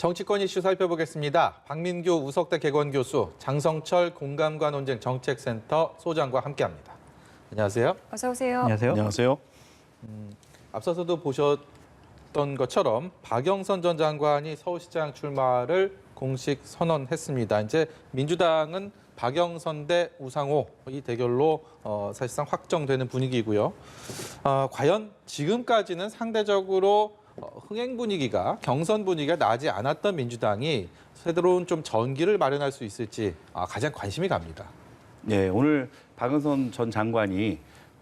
정치권 이슈 살펴보겠습니다. 박민규 우석대 개건교수, 장성철 공감과 논쟁 정책센터 소장과 함께합니다. 안녕하세요. 어서 오세요. 안녕하세요. 안녕하세요. 앞서서도 보셨던 것처럼 박영선 전 장관이 서울시장 출마를 공식 선언했습니다. 이제 민주당은 박영선 대 우상호 이 대결로 사실상 확정되는 분위기고요. 과연 지금까지는 상대적으로 흥행 분위기가, 경선 분위기가 나지 않았던 민주당이 새로운 좀 전기를 마련할 수 있을지 가장 관심이 갑니다. 네, 오늘 박영선 전 장관이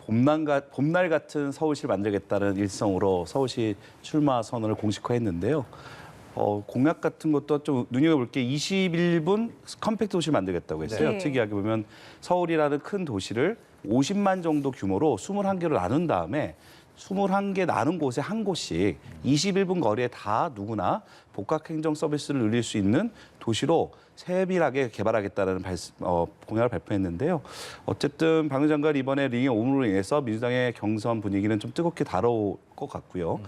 봄날 같은 서울시를 만들겠다는 일성으로 서울시 출마 선언을 공식화했는데요. 공약 같은 것도 좀 눈여겨볼 게 21분 컴팩트 도시를 만들겠다고 했어요. 네. 특이하게 보면 서울이라는 큰 도시를 50만 정도 규모로 21개로 나눈 다음에 21개 나눈 곳에 한 곳씩 21분 거리에 다 누구나 복합행정 서비스를 늘릴 수 있는 도시로 세밀하게 개발하겠다는 공약을 발표했는데요. 어쨌든 박 장관이 이번에 링에 오므로 인해서 민주당의 경선 분위기는 좀 뜨겁게 다뤄올 것 같고요.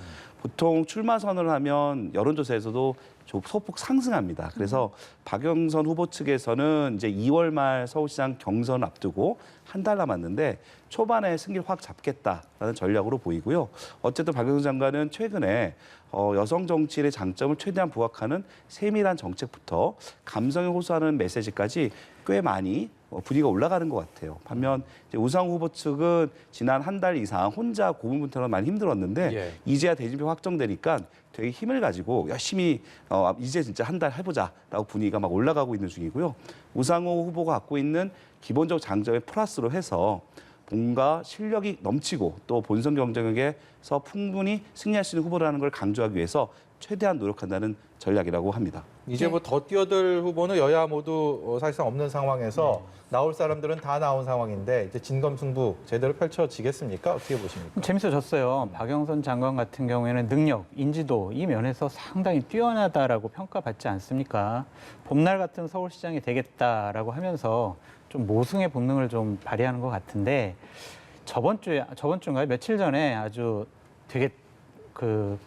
보통 출마 선언을 하면 여론조사에서도 소폭 상승합니다. 그래서 박영선 후보 측에서는 이제 2월 말 서울시장 경선을 앞두고 한 달 남았는데 초반에 승기를 확 잡겠다라는 전략으로 보이고요. 어쨌든 박영선 장관은 최근에 여성 정치인의 장점을 최대한 부각하는 세밀한 정책부터 감성에 호소하는 메시지까지 꽤 많이 분위기가 올라가는 것 같아요. 반면 이제 우상호 후보 측은 지난 한 달 이상 혼자 고군분투로 많이 힘들었는데 이제야 대진표 확정되니까 되게 힘을 가지고 열심히 이제 진짜 한 달 해보자라고 분위기가 막 올라가고 있는 중이고요. 우상호 후보가 갖고 있는 기본적 장점에 플러스로 해서 뭔가 실력이 넘치고 또 본선 경쟁에서 풍분히 승리할 수 있는 후보라는 걸 강조하기 위해서 최대한 노력한다는 전략이라고 합니다. 이제 뭐 더 뛰어들 후보는 여야 모두 사실상 없는 상황에서 나올 사람들은 다 나온 상황인데 이제 진검승부 제대로 펼쳐지겠습니까? 어떻게 보십니까? 재밌어졌어요. 박영선 장관 같은 경우에는 능력, 인지도 이 면에서 상당히 뛰어나다라고 평가받지 않습니까? 봄날 같은 서울시장이 되겠다라고 하면서 좀 모승의 본능을 좀 발휘하는 것 같은데 저번 주인가요? 며칠 전에 아주 되게 그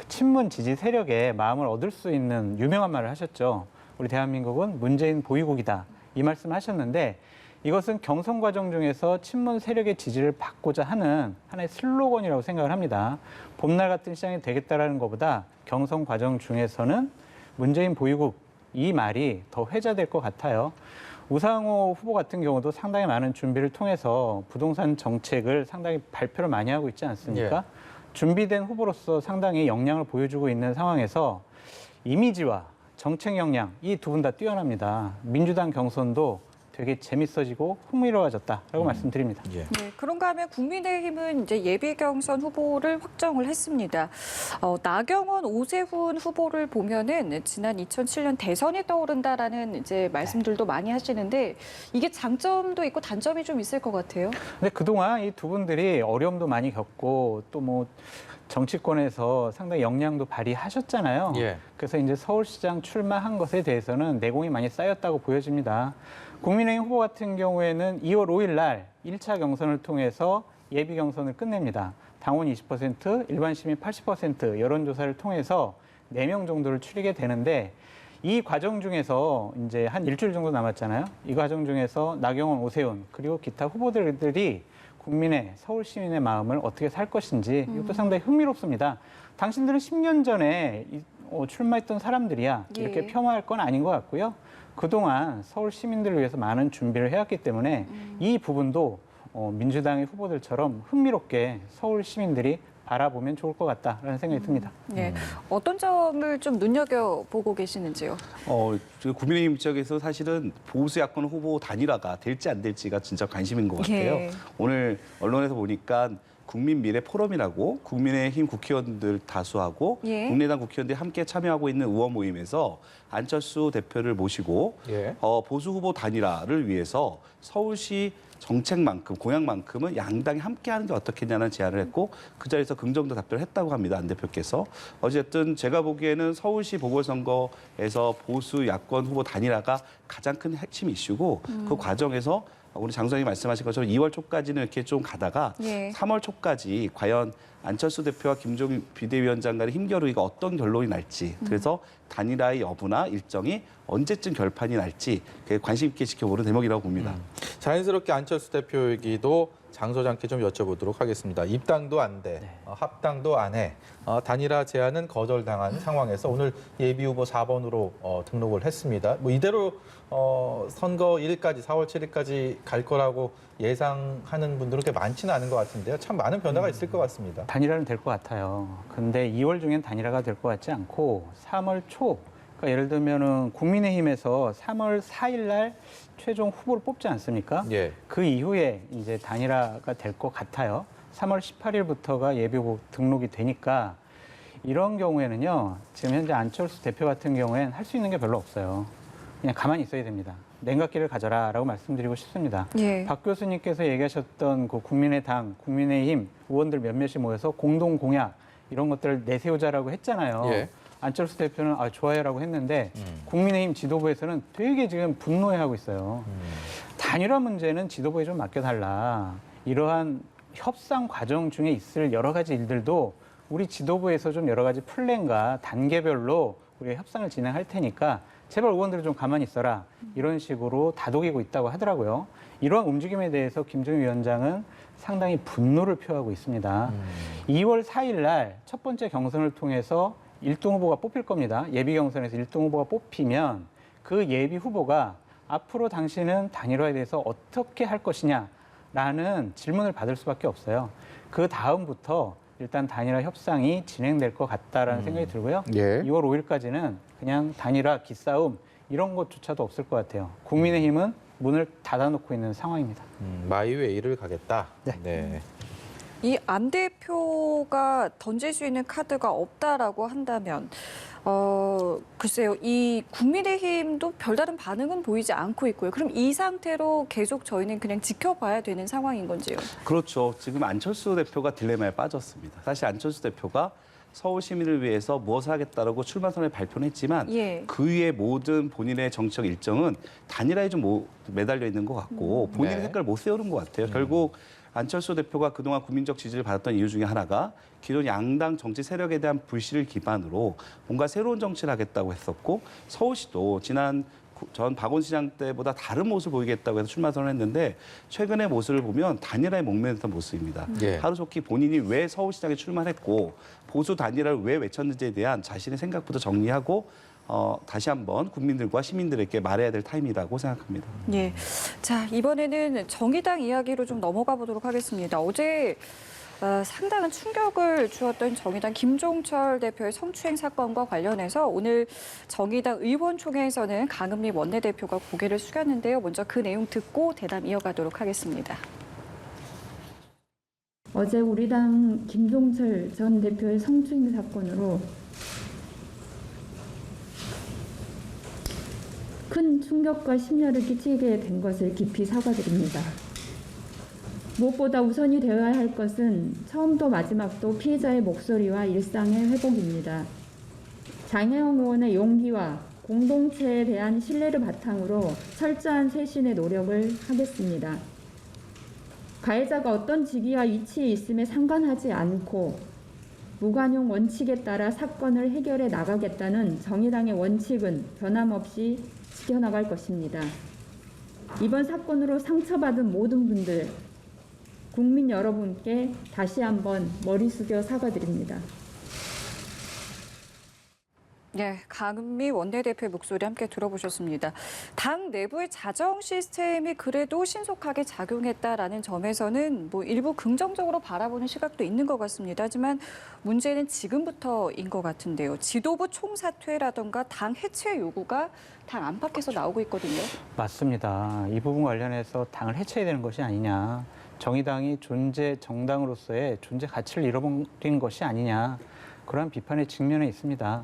친문 지지 세력의 마음을 얻을 수 있는 유명한 말을 하셨죠. 우리 대한민국은 문재인 보유국이다. 이 말씀을 하셨는데 이것은 경선 과정 중에서 친문 세력의 지지를 받고자 하는 하나의 슬로건이라고 생각을 합니다. 봄날 같은 시장이 되겠다라는 것보다 경선 과정 중에서는 문재인 보유국 이 말이 더 회자될 것 같아요. 우상호 후보 같은 경우도 상당히 많은 준비를 통해서 부동산 정책을 상당히 발표를 많이 하고 있지 않습니까? 준비된 후보로서 상당히 역량을 보여주고 있는 상황에서 이미지와 정책 역량 이 두 분 다 뛰어납니다. 민주당 경선도 되게 재밌어지고 흥미로워졌다라고 말씀드립니다. 네, 그런가 하면 국민의힘은 이제 예비 경선 후보를 확정을 했습니다. 나경원, 오세훈 후보를 보면은 지난 2007년 대선이 떠오른다라는 이제 말씀들도 많이 하시는데 이게 장점도 있고 단점이 좀 있을 것 같아요. 근데 그동안 이 두 분들이 어려움도 많이 겪고 또 뭐 정치권에서 상당히 역량도 발휘하셨잖아요. 그래서 이제 서울시장 출마한 것에 대해서는 내공이 많이 쌓였다고 보여집니다. 국민의힘 후보 같은 경우에는 2월 5일 날 1차 경선을 통해서 예비 경선을 끝냅니다. 당원 20%, 일반 시민 80% 여론조사를 통해서 4명 정도를 추리게 되는데 이 과정 중에서 이제 한 일주일 정도 남았잖아요. 이 과정 중에서 나경원, 오세훈 그리고 기타 후보들이 국민의 서울 시민의 마음을 어떻게 살 것인지 이것도 상당히 흥미롭습니다. 당신들은 10년 전에 출마했던 사람들이야 이렇게 폄하할 건 아닌 것 같고요. 그동안 서울 시민들을 위해서 많은 준비를 해왔기 때문에 이 부분도 민주당의 후보들처럼 흥미롭게 서울 시민들이 바라보면 좋을 것 같다라는 생각이 듭니다. 네, 어떤 점을 좀 눈여겨보고 계시는지요? 국민의힘 입장에서 사실은 보수 야권 후보 단일화가 될지 안 될지가 진짜 관심인 것 같아요. 오늘 언론에서 보니까 국민미래 포럼이라고 국민의힘 국회의원들 다수하고 국민의당 국회의원들이 함께 참여하고 있는 의원 모임에서 안철수 대표를 모시고 보수 후보 단일화를 위해서 서울시 정책만큼, 공약만큼은 양당이 함께하는 게 어떻겠냐는 제안을 했고 그 자리에서 긍정적 답변을 했다고 합니다. 안 대표께서. 어쨌든 제가 보기에는 서울시 보궐선거에서 보수 야권 후보 단일화가 가장 큰 핵심 이슈고 그 과정에서 우리 장 소장이 말씀하신 것처럼 2월 초까지는 이렇게 좀 가다가 예. 3월 초까지 과연 안철수 대표와 김종인 비대위원장 간의 힘겨루기가 어떤 결론이 날지 그래서 단일화의 여부나 일정이 언제쯤 결판이 날지 관심 있게 지켜보는 대목이라고 봅니다. 자연스럽게 안철수 대표 얘기도 장 소장께 좀 여쭤보도록 하겠습니다. 입당도 안 돼, 합당도 안 해, 단일화 제안은 거절당한 상황에서 오늘 예비 후보 4번으로 등록을 했습니다. 뭐 이대로 선거일까지 4월 7일까지 갈 거라고 예상하는 분들은 그렇게 많지는 않은 것 같은데요. 참 많은 변화가 있을 것 같습니다. 단일화는 될 것 같아요. 근데 2월 중엔 단일화가 될 것 같지 않고 3월 초, 그러니까 예를 들면은 국민의힘에서 3월 4일 날 최종 후보를 뽑지 않습니까? 예. 그 이후에 이제 단일화가 될 것 같아요. 3월 18일부터가 예비후보 등록이 되니까 이런 경우에는요. 지금 현재 안철수 대표 같은 경우에는 할 수 있는 게 별로 없어요. 그냥 가만히 있어야 됩니다. 냉각기를 가져라라고 말씀드리고 싶습니다. 예. 박 교수님께서 얘기하셨던 그 국민의당, 국민의힘 의원들 몇몇이 모여서 공동 공약 이런 것들을 내세우자라고 했잖아요. 예. 안철수 대표는 좋아요라고 했는데 국민의힘 지도부에서는 되게 지금 분노해하고 있어요. 단일화 문제는 지도부에 좀 맡겨달라. 이러한 협상 과정 중에 있을 여러 가지 일들도 우리 지도부에서 좀 여러 가지 플랜과 단계별로 우리가 협상을 진행할 테니까 제발 의원들은 좀 가만히 있어라. 이런 식으로 다독이고 있다고 하더라고요. 이러한 움직임에 대해서 김종인 위원장은 상당히 분노를 표하고 있습니다. 2월 4일 날 첫 번째 경선을 통해서 1등 후보가 뽑힐 겁니다. 예비 경선에서 1등 후보가 뽑히면 그 예비 후보가 앞으로 당신은 단일화에 대해서 어떻게 할 것이냐라는 질문을 받을 수밖에 없어요. 그 다음부터 일단 단일화 협상이 진행될 것 같다라는 생각이 들고요. 예. 2월 5일까지는 그냥 단일화 기싸움 이런 것조차도 없을 것 같아요. 국민의힘은 문을 닫아놓고 있는 상황입니다. 마이웨이를 가겠다. 네. 이 안 대표가 던질 수 있는 카드가 없다라고 한다면 글쎄요. 이 국민의힘도 별다른 반응은 보이지 않고 있고요. 그럼 이 상태로 계속 저희는 그냥 지켜봐야 되는 상황인 건지요? 그렇죠. 지금 안철수 대표가 딜레마에 빠졌습니다. 사실 안철수 대표가 서울 시민을 위해서 무엇을 하겠다라고 출마 선언을 발표는 했지만 예. 그 위에 모든 본인의 정책 일정은 단일화에 좀 매달려 있는 것 같고 본인의 네. 색깔을 못 세우는 것 같아요. 결국 안철수 대표가 그동안 국민적 지지를 받았던 이유 중에 하나가 기존 양당 정치 세력에 대한 불신을 기반으로 뭔가 새로운 정치를 하겠다고 했었고 서울시도 지난 전 박원시장 때보다 다른 모습을 보이겠다고 해서 출마 선언했는데 최근의 모습을 보면 단일화에 목매였던 모습입니다. 예. 하루속히 본인이 왜 서울시장에 출마했고 보수 단일화를 왜 외쳤는지에 대한 자신의 생각부터 정리하고 다시 한번 국민들과 시민들에게 말해야 될 타임이라고 생각합니다. 예. 자, 이번에는 정의당 이야기로 좀 넘어가 보도록 하겠습니다. 어제 상당한 충격을 주었던 정의당 김종철 대표의 성추행 사건과 관련해서 오늘 정의당 의원총회에서는 강은미 원내대표가 고개를 숙였는데요. 먼저 그 내용 듣고 대담 이어가도록 하겠습니다. 어제 우리 당 김종철 전 대표의 성추행 사건으로 큰 충격과 심려를 끼치게 된 것을 깊이 사과드립니다. 무엇보다 우선이 되어야 할 것은 처음도 마지막도 피해자의 목소리와 일상의 회복입니다. 장혜영 의원의 용기와 공동체에 대한 신뢰를 바탕으로 철저한 쇄신의 노력을 하겠습니다. 가해자가 어떤 직위와 위치에 있음에 상관하지 않고 무관용 원칙에 따라 사건을 해결해 나가겠다는 정의당의 원칙은 변함없이 지켜나갈 것입니다. 이번 사건으로 상처받은 모든 분들, 국민 여러분께 다시 한번 머리 숙여 사과드립니다. 네, 강은미 원내대표의 목소리 함께 들어보셨습니다. 당 내부의 자정 시스템이 그래도 신속하게 작용했다라는 점에서는 뭐 일부 긍정적으로 바라보는 시각도 있는 것 같습니다. 하지만 문제는 지금부터인 것 같은데요. 지도부 총사퇴라던가 당 해체 요구가 당 안팎에서 나오고 있거든요. 맞습니다. 이 부분 관련해서 당을 해체해야 되는 것이 아니냐. 정의당이 존재 정당으로서의 존재 가치를 잃어버린 것이 아니냐. 그러한 비판의 직면에 있습니다.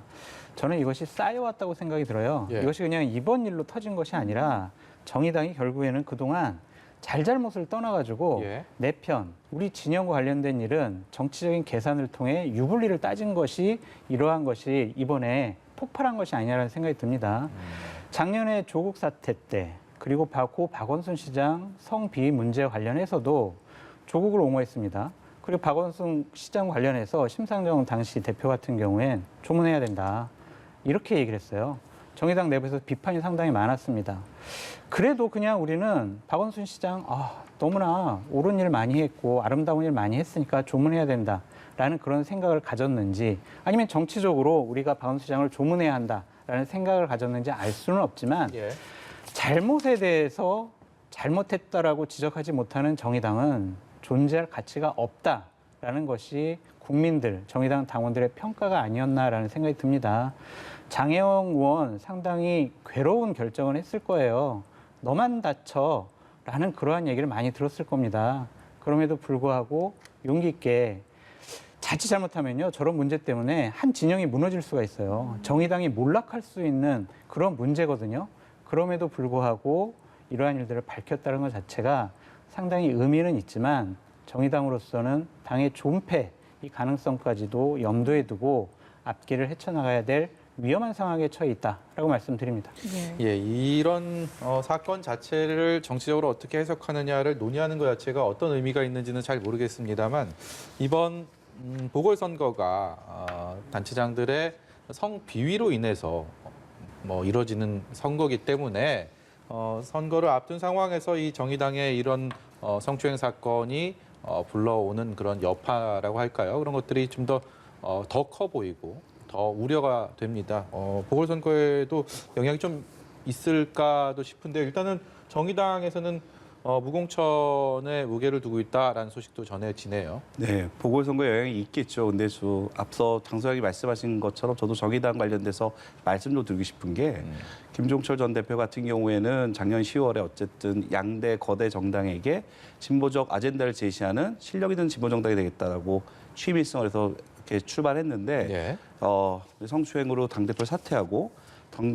저는 이것이 쌓여왔다고 생각이 들어요. 예. 이것이 그냥 이번 일로 터진 것이 아니라 정의당이 결국에는 그동안 잘잘못을 떠나가지고 예. 내 편, 우리 진영과 관련된 일은 정치적인 계산을 통해 유불리를 따진 것이 이러한 것이 이번에 폭발한 것이 아니냐라는 생각이 듭니다. 작년에 조국 사태 때 그리고 고 박원순 시장 성비위 문제 관련해서도 조국을 옹호했습니다. 그리고 박원순 시장 관련해서 심상정 당시 대표 같은 경우엔 조문해야 된다. 이렇게 얘기를 했어요. 정의당 내부에서 비판이 상당히 많았습니다. 그래도 그냥 우리는 박원순 시장 너무나 옳은 일 많이 했고 아름다운 일 많이 했으니까 조문해야 된다라는 그런 생각을 가졌는지 아니면 정치적으로 우리가 박원순 시장을 조문해야 한다라는 생각을 가졌는지 알 수는 없지만 예. 잘못에 대해서 잘못했다라고 지적하지 못하는 정의당은 존재할 가치가 없다라는 것이 국민들, 정의당 당원들의 평가가 아니었나라는 생각이 듭니다. 장혜영 의원 상당히 괴로운 결정을 했을 거예요. 너만 다쳐라는 그러한 얘기를 많이 들었을 겁니다. 그럼에도 불구하고 용기 있게 자칫 잘못하면요. 저런 문제 때문에 한 진영이 무너질 수가 있어요. 정의당이 몰락할 수 있는 그런 문제거든요. 그럼에도 불구하고 이러한 일들을 밝혔다는 것 자체가 상당히 의미는 있지만 정의당으로서는 당의 존폐 이 가능성까지도 염두에 두고 앞길을 헤쳐나가야 될 위험한 상황에 처해 있다라고 말씀드립니다. 예, 이런 사건 자체를 정치적으로 어떻게 해석하느냐를 논의하는 것 자체가 어떤 의미가 있는지는 잘 모르겠습니다만 이번 보궐선거가 단체장들의 성비위로 인해서 이루어지는 선거기 때문에 선거를 앞둔 상황에서 이 정의당의 이런 성추행 사건이 불러오는 그런 여파라고 할까요? 그런 것들이 좀 더 커 보이고 더 우려가 됩니다. 보궐선거에도 영향이 좀 있을까도 싶은데 일단은 정의당에서는 무공천에 무게를 두고 있다라는 소식도 전해지네요. 네, 보궐선거 영향이 있겠죠. 근데 앞서 장 소장이 말씀하신 것처럼 저도 정의당 관련돼서 말씀 좀 드리고 싶은 게 김종철 전 대표 같은 경우에는 작년 10월에 어쨌든 양대 거대 정당에게 진보적 아젠다를 제시하는 실력 있는 진보 정당이 되겠다라고 취임 일성을 해서 이렇게 출발했는데 예. 성추행으로 당대표를 사퇴하고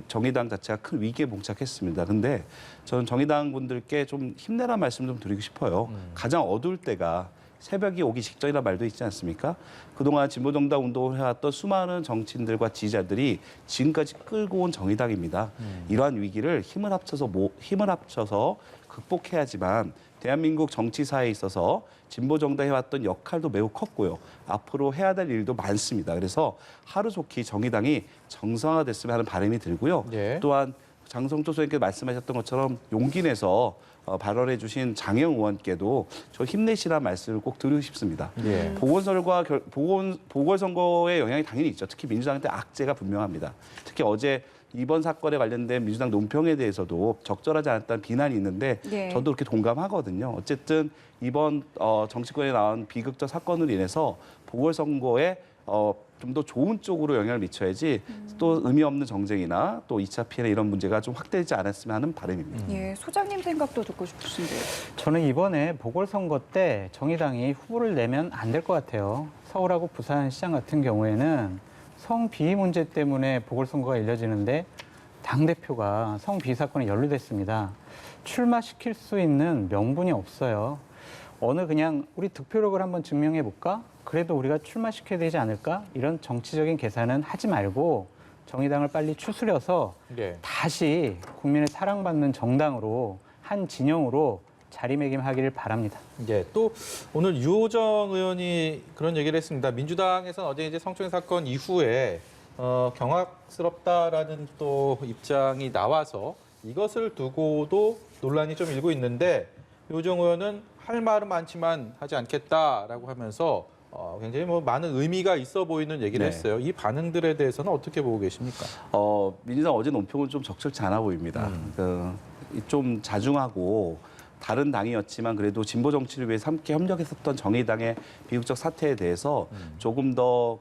정의당 자체가 큰 위기에 봉착했습니다. 근데 저는 정의당 분들께 좀 힘내란 말씀 좀 드리고 싶어요. 가장 어두울 때가 새벽이 오기 직전이라는 말도 있지 않습니까? 그동안 진보정당 운동을 해왔던 수많은 정치인들과 지지자들이 지금까지 끌고 온 정의당입니다. 이러한 위기를 힘을 합쳐서 극복해야지만 대한민국 정치사에 있어서 진보정당이 해왔던 역할도 매우 컸고요. 앞으로 해야 될 일도 많습니다. 그래서 하루속히 정의당이 정상화됐으면 하는 바람이 들고요. 예. 또한 장성조 소장님께서 말씀하셨던 것처럼 용기 내서 발언해 주신 장혜영 의원께도 저 힘내시라는 말씀을 꼭 드리고 싶습니다. 예. 보궐선거의 영향이 당연히 있죠. 특히 민주당한테 악재가 분명합니다. 특히 어제 이번 사건에 관련된 민주당 논평에 대해서도 적절하지 않았다는 비난이 있는데 예. 저도 그렇게 동감하거든요. 어쨌든 이번 정치권에 나온 비극적 사건으로 인해서 보궐선거에 좀 더 좋은 쪽으로 영향을 미쳐야지 또 의미 없는 정쟁이나 또 2차 피해나 이런 문제가 좀 확대되지 않았으면 하는 바람입니다. 예, 소장님 생각도 듣고 싶으신데요. 저는 이번에 보궐선거 때 정의당이 후보를 내면 안 될 것 같아요. 서울하고 부산시장 같은 경우에는 성비위 문제 때문에 보궐선거가 열려지는데 당대표가 성비위 사건에 연루됐습니다. 출마시킬 수 있는 명분이 없어요. 그냥 우리 득표력을 한번 증명해 볼까? 그래도 우리가 출마시켜야 되지 않을까? 이런 정치적인 계산은 하지 말고 정의당을 빨리 추스려서 예. 다시 국민의 사랑받는 정당으로 한 진영으로 자리매김하기를 바랍니다. 예, 또 오늘 유호정 의원이 그런 얘기를 했습니다. 민주당에서는 어제 이제 성추행 사건 이후에 경악스럽다라는 또 입장이 나와서 이것을 두고도 논란이 좀 일고 있는데 유호정 의원은 할 말은 많지만 하지 않겠다라고 하면서 굉장히 많은 의미가 있어 보이는 얘기를 네. 했어요. 이 반응들에 대해서는 어떻게 보고 계십니까? 민주당 어제 논평은 좀 적절치 않아 보입니다. 좀 자중하고 다른 당이었지만 그래도 진보 정치를 위해서 함께 협력했었던 정의당의 비극적 사태에 대해서 조금 더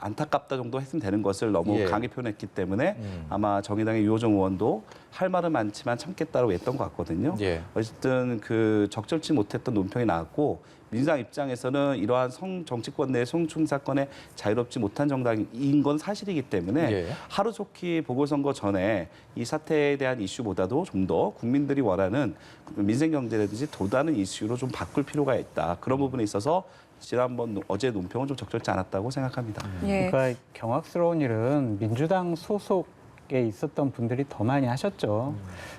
안타깝다 정도 했으면 되는 것을 너무 예. 강하게 표현했기 때문에 아마 정의당의 유호정 의원도 할 말은 많지만 참겠다고 했던 것 같거든요. 예. 어쨌든 그 적절치 못했던 논평이 나왔고 민주당 입장에서는 이러한 정치권 내 성추행 사건에 자유롭지 못한 정당인 건 사실이기 때문에 예. 하루속히 보궐선거 전에 이 사태에 대한 이슈보다도 좀 더 국민들이 원하는 민생경제라든지 더 다른 이슈로 좀 바꿀 필요가 있다. 그런 부분에 있어서 어제 논평은 좀 적절치 않았다고 생각합니다. 예. 그러니까 경악스러운 일은 민주당 소속 있었던 분들이 더 많이 하셨죠.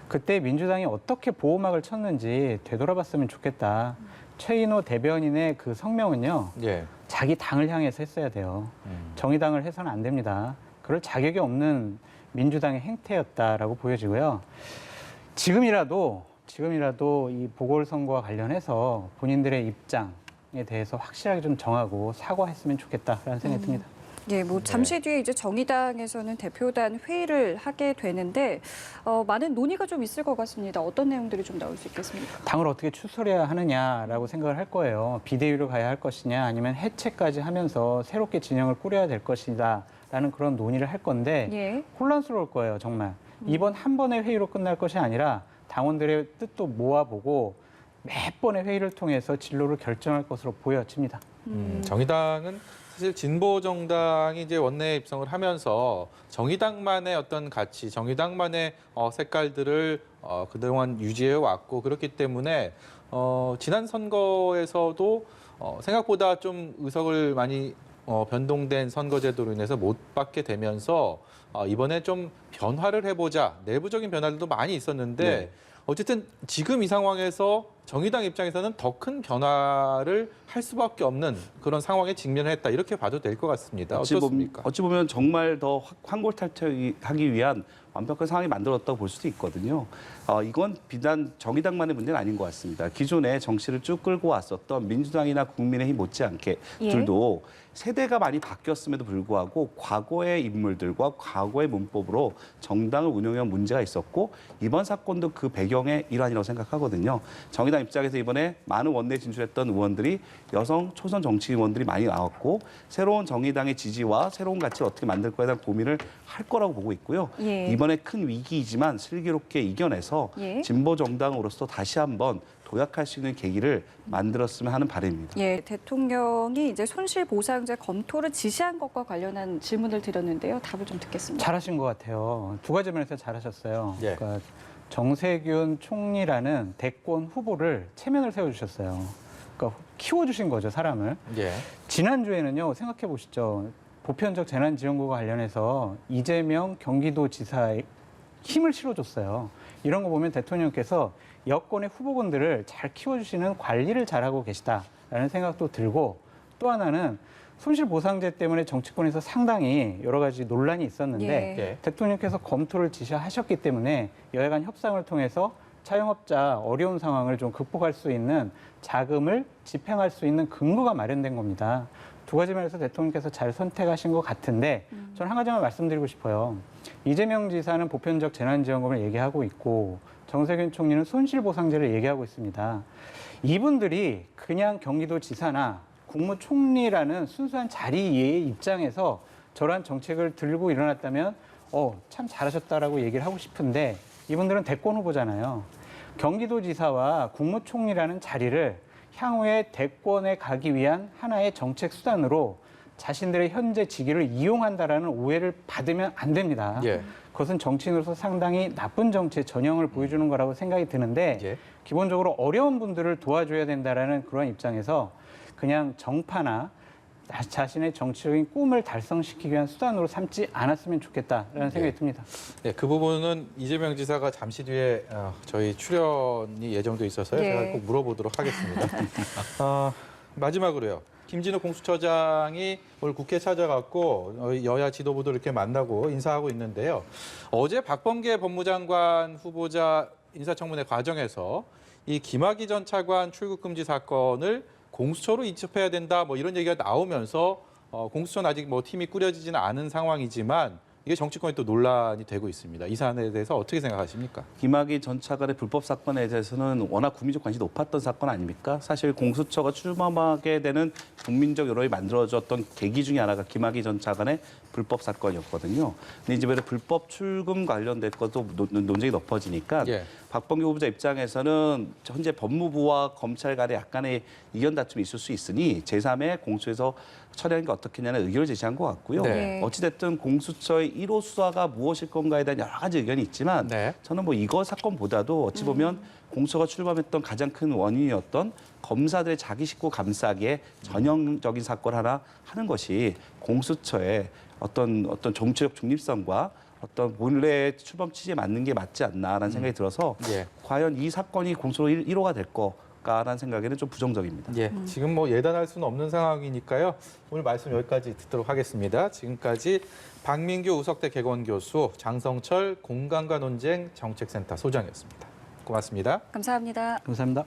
그때 민주당이 어떻게 보호막을 쳤는지 되돌아봤으면 좋겠다. 최인호 대변인의 그 성명은요. 예. 자기 당을 향해서 했어야 돼요. 정의당을 해서는 안 됩니다. 그럴 자격이 없는 민주당의 행태였다라고 보여지고요. 지금이라도 이 보궐선거와 관련해서 본인들의 입장에 대해서 확실하게 좀 정하고 사과했으면 좋겠다라는 생각이 듭니다. 예, 뭐 잠시 뒤에 이제 정의당에서는 대표단 회의를 하게 되는데 많은 논의가 좀 있을 것 같습니다. 어떤 내용들이 좀 나올 수 있겠습니까? 당을 어떻게 추스려야 하느냐라고 생각을 할 거예요. 비대위로 가야 할 것이냐 아니면 해체까지 하면서 새롭게 진영을 꾸려야 될 것이다라는 그런 논의를 할 건데 예. 혼란스러울 거예요, 정말. 이번 한 번의 회의로 끝날 것이 아니라 당원들의 뜻도 모아보고 몇 번의 회의를 통해서 진로를 결정할 것으로 보여집니다. 정의당은 사실 진보 정당이 이제 원내 입성을 하면서 정의당만의 어떤 가치, 정의당만의 색깔들을 그동안 유지해 왔고 그렇기 때문에 지난 선거에서도 생각보다 좀 의석을 많이 변동된 선거제도로 인해서 못 받게 되면서 이번에 좀 변화를 해보자, 내부적인 변화들도 많이 있었는데 네. 어쨌든 지금 이 상황에서 정의당 입장에서는 더 큰 변화를 할 수밖에 없는 그런 상황에 직면했다 이렇게 봐도 될 것 같습니다. 어떻습니까? 어찌 보면 정말 더 환골탈퇴하기 위한 완벽한 상황이 만들어졌다고 볼 수도 있거든요. 이건 비단 정의당만의 문제는 아닌 것 같습니다. 기존에 정치를 쭉 끌고 왔었던 민주당이나 국민의힘 못지않게 예. 둘도 세대가 많이 바뀌었음에도 불구하고 과거의 인물들과 과거의 문법으로 정당을 운영해온 문제가 있었고 이번 사건도 그 배경의 일환이라고 생각하거든요. 정의당 입장에서 이번에 많은 원내에 진출했던 의원들이 여성 초선 정치 의원들이 많이 나왔고 새로운 정의당의 지지와 새로운 가치를 어떻게 만들 거에 대한 고민을 할 거라고 보고 있고요. 예. 이번에 큰 위기이지만 슬기롭게 이겨내서 예. 진보 정당으로서 다시 한번 도약할 수 있는 계기를 만들었으면 하는 바람입니다. 예, 대통령이 이제 손실보상제 검토를 지시한 것과 관련한 질문을 드렸는데요. 답을 좀 듣겠습니다. 잘하신 것 같아요. 두 가지 면에서 잘하셨어요. 예. 그러니까 정세균 총리라는 대권 후보를 체면을 세워주셨어요. 그러니까 키워주신 거죠, 사람을. 예. 지난주에는요, 생각해 보시죠. 보편적 재난지원금과 관련해서 이재명 경기도지사에 힘을 실어줬어요. 이런 거 보면 대통령께서 여권의 후보군들을 잘 키워주시는 관리를 잘하고 계시다라는 생각도 들고 또 하나는 손실보상제 때문에 정치권에서 상당히 여러 가지 논란이 있었는데 예. 대통령께서 검토를 지시하셨기 때문에 여야 간 협상을 통해서 자영업자 어려운 상황을 좀 극복할 수 있는 자금을 집행할 수 있는 근거가 마련된 겁니다. 두 가지 면에서 대통령께서 잘 선택하신 것 같은데 저는 한 가지만 말씀드리고 싶어요. 이재명 지사는 보편적 재난지원금을 얘기하고 있고 정세균 총리는 손실보상제를 얘기하고 있습니다. 이분들이 그냥 경기도지사나 국무총리라는 순수한 자리의 입장에서 저러한 정책을 들고 일어났다면 참 잘하셨다라고 얘기를 하고 싶은데 이분들은 대권 후보잖아요. 경기도지사와 국무총리라는 자리를 향후에 대권에 가기 위한 하나의 정책 수단으로 자신들의 현재 직위를 이용한다라는 오해를 받으면 안 됩니다. 예. 그것은 정치인으로서 상당히 나쁜 정치의 전형을 보여주는 거라고 생각이 드는데 예. 기본적으로 어려운 분들을 도와줘야 된다라는 그런 입장에서 그냥 정파나 자신의 정치적인 꿈을 달성시키기 위한 수단으로 삼지 않았으면 좋겠다라는 생각이 듭니다. 네, 그 부분은 이재명 지사가 잠시 뒤에 저희 출연이 예정돼 있어서요. 예. 제가 꼭 물어보도록 하겠습니다. 마지막으로요. 김진우 공수처장이 오늘 국회 찾아갔고 여야 지도부도 이렇게 만나고 인사하고 있는데요. 어제 박범계 법무장관 후보자 인사청문회 과정에서 이 김학의 전 차관 출국 금지 사건을 공수처로 이첩해야 된다 뭐 이런 얘기가 나오면서 공수처는 아직 뭐 팀이 꾸려지지는 않은 상황이지만 이게 정치권에 또 논란이 되고 있습니다. 이 사안에 대해서 어떻게 생각하십니까? 김학의 전 차관의 불법 사건에 대해서는 워낙 국민적 관심이 높았던 사건 아닙니까? 사실 공수처가 출범하게 되는 국민적 여론이 만들어졌던 계기 중에 하나가 김학의 전 차관의 불법 사건이었거든요. 근데 이제 불법 출금 관련된 것도 논쟁이 높아지니까 예. 박범계 후보자 입장에서는 현재 법무부와 검찰 간에 약간의 이견 다툼이 있을 수 있으니 제3의 공수처에서 처리하는 게 어떻겠냐는 의견을 제시한 것 같고요. 네. 어찌됐든 공수처의 1호 수사가 무엇일 건가에 대한 여러 가지 의견이 있지만 네. 저는 뭐 이거 사건보다도 어찌 보면 공수처가 출범했던 가장 큰 원인이었던 검사들의 자기 식구 감싸기에 전형적인 사건 하나 하는 것이 공수처의 어떤 정치적 중립성과 어떤 본래 출범 취지에 맞는 게 맞지 않나라는 생각이 들어서 예. 과연 이 사건이 공소로 1호가 될 거까라는 생각에는 좀 부정적입니다. 예, 지금 뭐 예단할 수는 없는 상황이니까요. 오늘 말씀 여기까지 듣도록 하겠습니다. 지금까지 박민규 우석대 개건교수, 장성철 공간과 논쟁 정책센터 소장이었습니다. 고맙습니다. 감사합니다. 감사합니다.